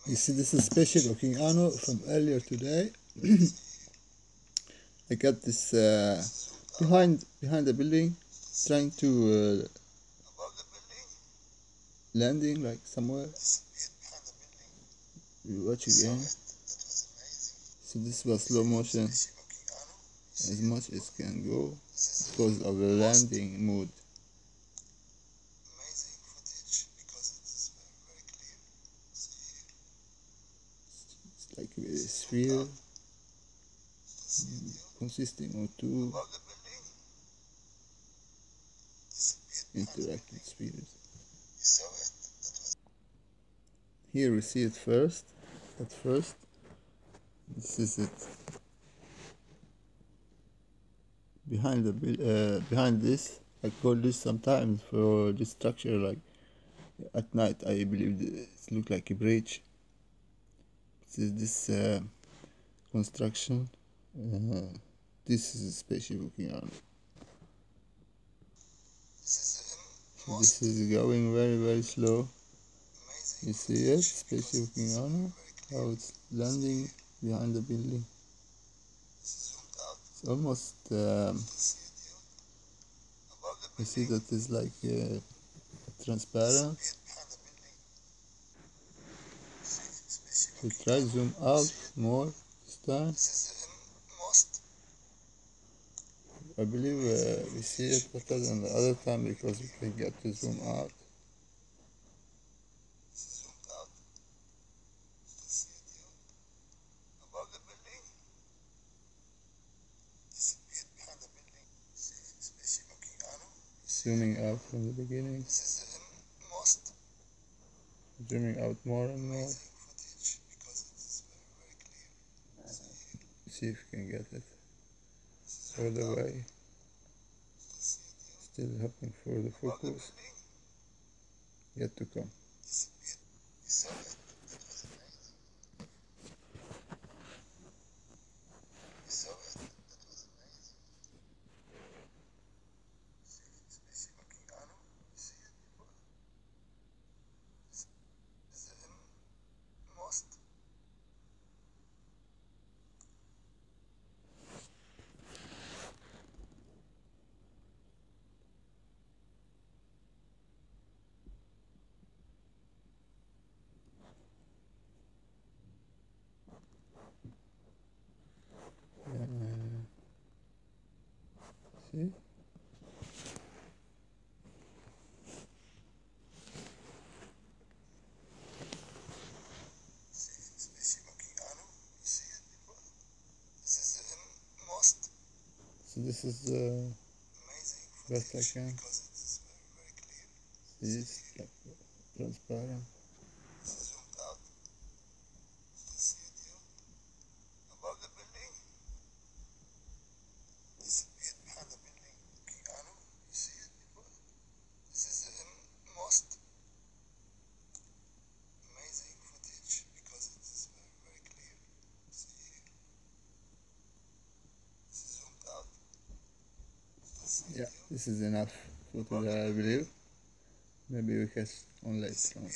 You see, this is Spaceship of King Anu from earlier today. I got this behind the building, trying to landing like somewhere. We watch again. So this was slow motion as much as can go because of the landing mode. It's like a sphere consisting of two interacting spheres. Here we see it first. At first, this is it. Behind this, I call this sometimes for this structure, like at night. I believe it looks like a bridge. This construction. This is a spaceship of King Anu. So this is going very, very slow. You see it, spaceship of King Anu, how it's landing behind the building. It's almost, you see that it's like transparent. So try zoom out more this time. I believe we see it better than the other time because we can get to zoom out. Zooming out from the beginning, zooming out more and more. See if we can get it further away. Still hoping for the focus. Yet to come. See? So this is the best I can. It's like transparent. Yeah, this is enough for today, I believe. Maybe we catch on later on.